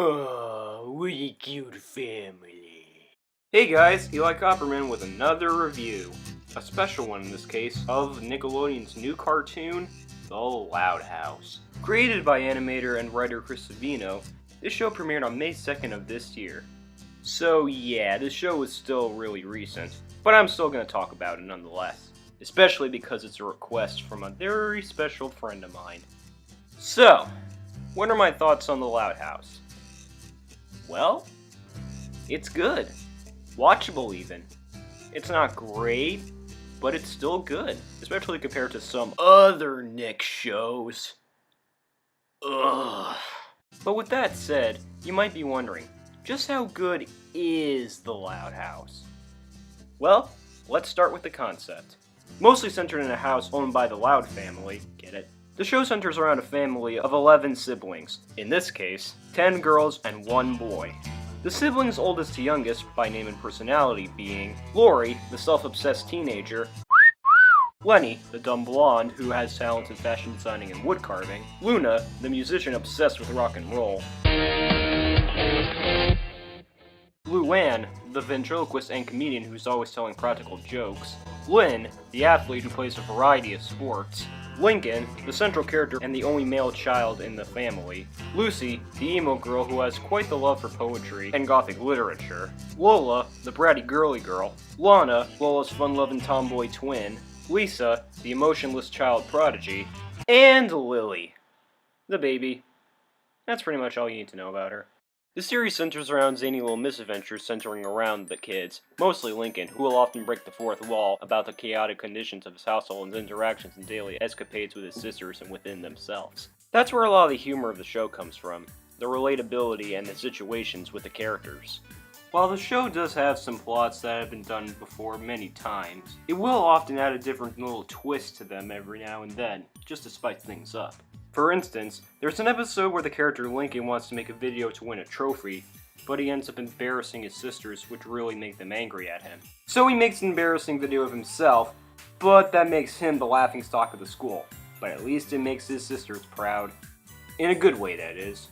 Oh, what a cute family. Hey guys, Eli Copperman with another review. A special one in this case, of Nickelodeon's new cartoon, The Loud House. Created by animator and writer Chris Savino, this show premiered on May 2nd of this year. So yeah, this show is still really recent, but I'm still going to talk about it nonetheless. Especially because it's a request from a very special friend of mine. So, what are my thoughts on The Loud House? Well, it's good. Watchable even. It's not great, but it's still good, especially compared to some other Nick shows. Ugh. But with that said, you might be wondering, just how good is The Loud House? Well, let's start with the concept. Mostly centered in a house owned by the Loud family, get it? The show centers around a family of 11 siblings, in this case, 10 girls and 1 boy. The siblings oldest to youngest, by name and personality, being Lori, the self-obsessed teenager, Lenny, the dumb blonde who has talent in fashion designing and wood carving, Luna, the musician obsessed with rock and roll, Luann, the ventriloquist and comedian who's always telling practical jokes, Lynn, the athlete who plays a variety of sports, Lincoln, the central character and the only male child in the family, Lucy, the emo girl who has quite the love for poetry and gothic literature, Lola, the bratty girly girl, Lana, Lola's fun-loving tomboy twin, Lisa, the emotionless child prodigy, and Lily, the baby. That's pretty much all you need to know about her. The series centers around zany little misadventures centering around the kids, mostly Lincoln, who will often break the fourth wall about the chaotic conditions of his household and his interactions and daily escapades with his sisters and within themselves. That's where a lot of the humor of the show comes from, the relatability and the situations with the characters. While the show does have some plots that have been done before many times, it will often add a different little twist to them every now and then, just to spice things up. For instance, there's an episode where the character Lincoln wants to make a video to win a trophy, but he ends up embarrassing his sisters, which really make them angry at him. So he makes an embarrassing video of himself, but that makes him the laughingstock of the school. But at least it makes his sisters proud. In a good way, that is.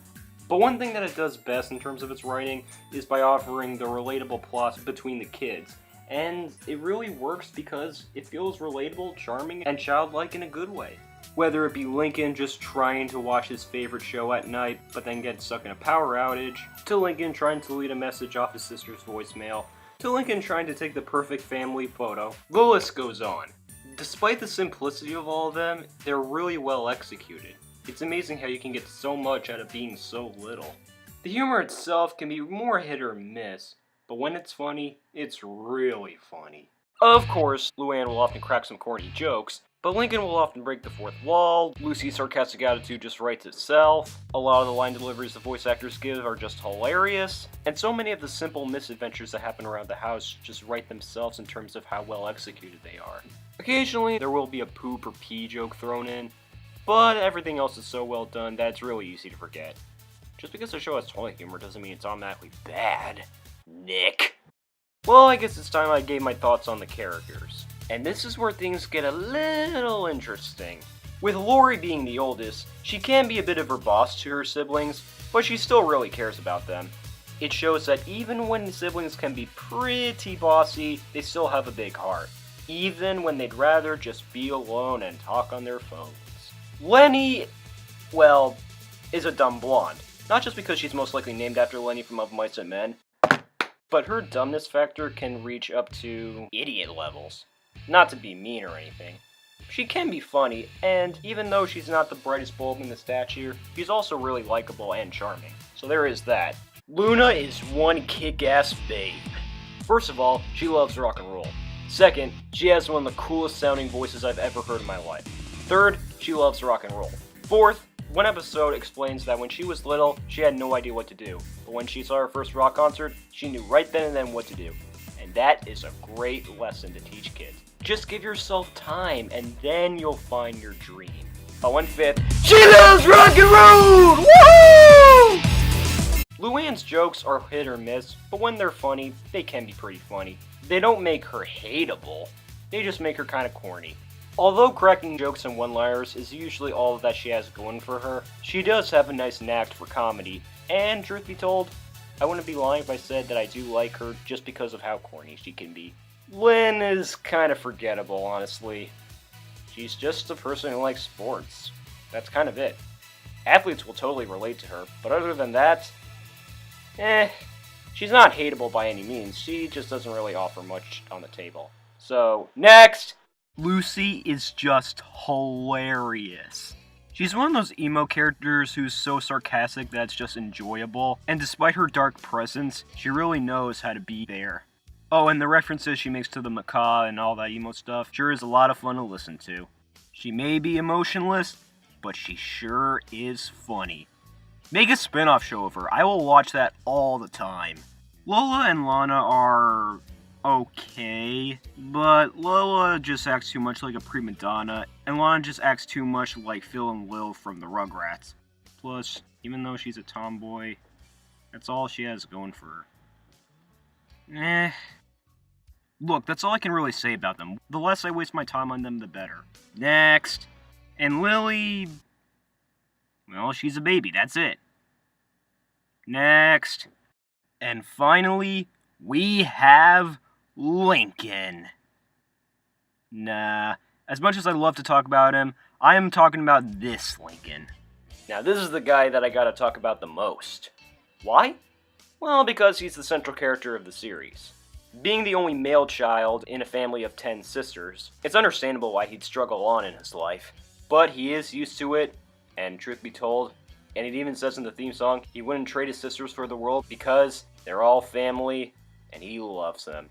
But one thing that it does best in terms of its writing is by offering the relatable plots between the kids. And it really works because it feels relatable, charming, and childlike in a good way. Whether it be Lincoln just trying to watch his favorite show at night, but then gets stuck in a power outage, to Lincoln trying to lead a message off his sister's voicemail, to Lincoln trying to take the perfect family photo, the list goes on. Despite the simplicity of all of them, they're really well executed. It's amazing how you can get so much out of being so little. The humor itself can be more hit or miss, but when it's funny, it's really funny. Of course, Luann will often crack some corny jokes, but Lincoln will often break the fourth wall, Lucy's sarcastic attitude just writes itself, a lot of the line deliveries the voice actors give are just hilarious, and so many of the simple misadventures that happen around the house just write themselves in terms of how well executed they are. Occasionally, there will be a poop or pee joke thrown in, but everything else is so well done that it's really easy to forget. Just because the show has toilet humor doesn't mean it's automatically bad. Nick. Well, I guess it's time I gave my thoughts on the characters. And this is where things get a little interesting. With Lori being the oldest, she can be a bit of her boss to her siblings, but she still really cares about them. It shows that even when siblings can be pretty bossy, they still have a big heart. Even when they'd rather just be alone and talk on their phones. Lenny, well, is a dumb blonde. Not just because she's most likely named after Lenny from Of Mice and Men, but her dumbness factor can reach up to idiot levels. Not to be mean or anything. She can be funny, and even though she's not the brightest bulb in the statue, she's also really likable and charming. So there is that. Luna is one kick-ass babe. First of all, she loves rock and roll. Second, she has one of the coolest sounding voices I've ever heard in my life. Third, she loves rock and roll. Fourth, one episode explains that when she was little, she had no idea what to do. But when she saw her first rock concert, she knew right then and then what to do. And that is a great lesson to teach kids. Just give yourself time, and then you'll find your dream. Oh, and fifth, she loves rock and roll! Woohoo! Luann's jokes are hit or miss, but when they're funny, they can be pretty funny. They don't make her hateable, they just make her kinda corny. Although cracking jokes and one-liners is usually all that she has going for her, she does have a nice knack for comedy, And truth be told, I wouldn't be lying if I said that I do like her just because of how corny she can be. Lynn is kind of forgettable, honestly. She's just a person who likes sports. That's kind of it. Athletes will totally relate to her, but other than that, she's not hateable by any means. She just doesn't really offer much on the table. So, next! Lucy is just hilarious. She's one of those emo characters who's so sarcastic that it's just enjoyable, and despite her dark presence, she really knows how to be there. Oh, and the references she makes to the macaw and all that emo stuff sure is a lot of fun to listen to. She may be emotionless, but she sure is funny. Make a spin-off show of her. I will watch that all the time. Lola and Lana are okay, but Lola just acts too much like a prima donna, and Lana just acts too much like Phil and Lil from the Rugrats. Plus, even though she's a tomboy, that's all she has going for her. Look, that's all I can really say about them. The less I waste my time on them, the better. Next. And Lily, well, she's a baby, that's it. Next. And finally, we have Lincoln. Nah, as much as I love to talk about him, I am talking about this Lincoln. Now, this is the guy that I gotta talk about the most. Why? Well, because he's the central character of the series. Being the only male child in a family of 10 sisters, it's understandable why he'd struggle on in his life. But he is used to it, and truth be told, and it even says in the theme song, he wouldn't trade his sisters for the world because they're all family, and he loves them.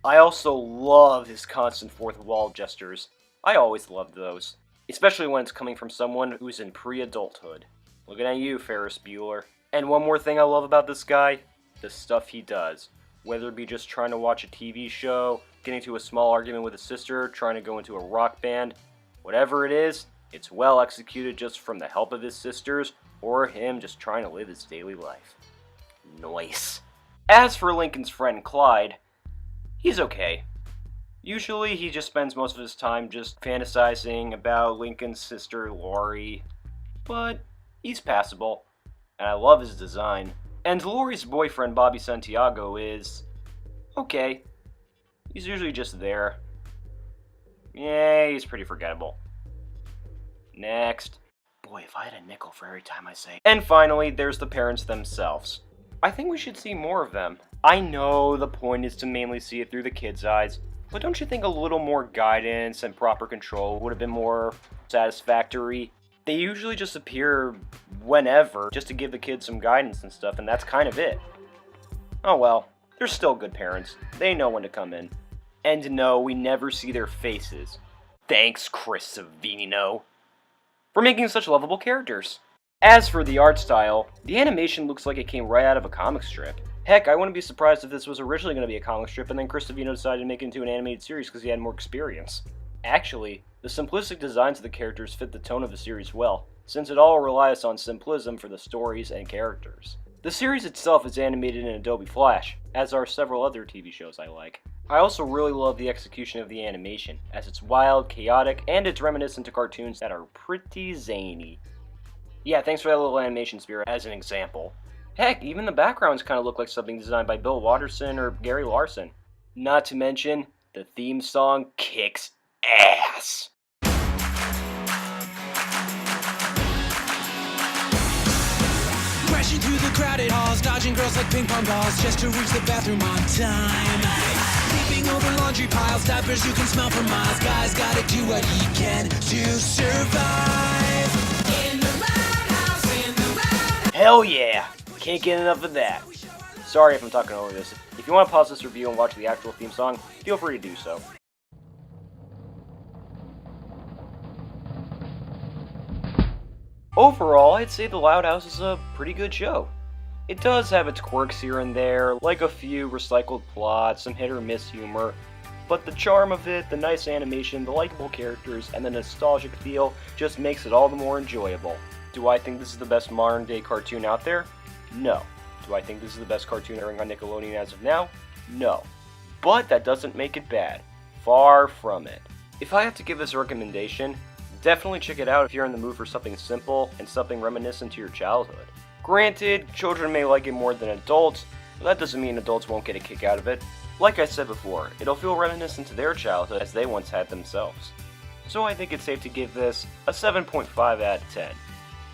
I also love his constant fourth wall gestures. I always loved those, especially when it's coming from someone who's in pre-adulthood. Looking at you, Ferris Bueller. And one more thing I love about this guy, the stuff he does. Whether it be just trying to watch a TV show, getting into a small argument with a sister, trying to go into a rock band, whatever it is, it's well executed just from the help of his sisters, or him just trying to live his daily life. Nice. As for Lincoln's friend Clyde, he's okay. Usually he just spends most of his time just fantasizing about Lincoln's sister Lori, but he's passable, and I love his design. And Lori's boyfriend Bobby Santiago is okay. He's usually just there. Yeah, he's pretty forgettable. Next. Boy, if I had a nickel for every time I say. And finally, there's the parents themselves. I think we should see more of them. I know the point is to mainly see it through the kids' eyes, but don't you think a little more guidance and proper control would have been more satisfactory? They usually just appear whenever, just to give the kids some guidance and stuff, and that's kind of it. Oh well, they're still good parents. They know when to come in. And no, we never see their faces. Thanks, Chris Savino, for making such lovable characters. As for the art style, the animation looks like it came right out of a comic strip. Heck, I wouldn't be surprised if this was originally going to be a comic strip and then Chris Savino decided to make it into an animated series because he had more experience. Actually, the simplistic designs of the characters fit the tone of the series well, since it all relies on simplism for the stories and characters. The series itself is animated in Adobe Flash, as are several other TV shows I like. I also really love the execution of the animation, as it's wild, chaotic, and it's reminiscent to cartoons that are pretty zany. Yeah, thanks for that little animation spirit as an example. Heck, even the backgrounds kind of look like something designed by Bill Watterson or Gary Larson. Not to mention, the theme song kicks ass. Crashing through the crowded halls, dodging girls like ping pong balls, just to reach the bathroom on time. Leaping over laundry piles, diapers you can smell for miles. Guy's gotta do what he can to survive. In the roundhouse, in the roundhouse. Hell yeah! Can't get enough of that. Sorry if I'm talking over this. If you want to pause this review and watch the actual theme song, feel free to do so. Overall, I'd say The Loud House is a pretty good show. It does have its quirks here and there, like a few recycled plots, some hit or miss humor, but the charm of it, the nice animation, the likable characters, and the nostalgic feel just makes it all the more enjoyable. Do I think this is the best modern day cartoon out there? No. Do I think this is the best cartoon airing on Nickelodeon as of now? No. But that doesn't make it bad. Far from it. If I have to give this a recommendation, definitely check it out if you're in the mood for something simple and something reminiscent to your childhood. Granted, children may like it more than adults, but that doesn't mean adults won't get a kick out of it. Like I said before, it'll feel reminiscent to their childhood as they once had themselves. So I think it's safe to give this a 7.5 out of 10.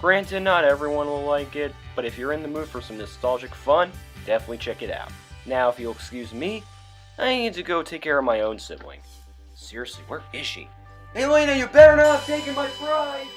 Granted, not everyone will like it, but if you're in the mood for some nostalgic fun, definitely check it out. Now, if you'll excuse me, I need to go take care of my own sibling. Seriously, where is she? Hey Lena, you better not have taken my bride!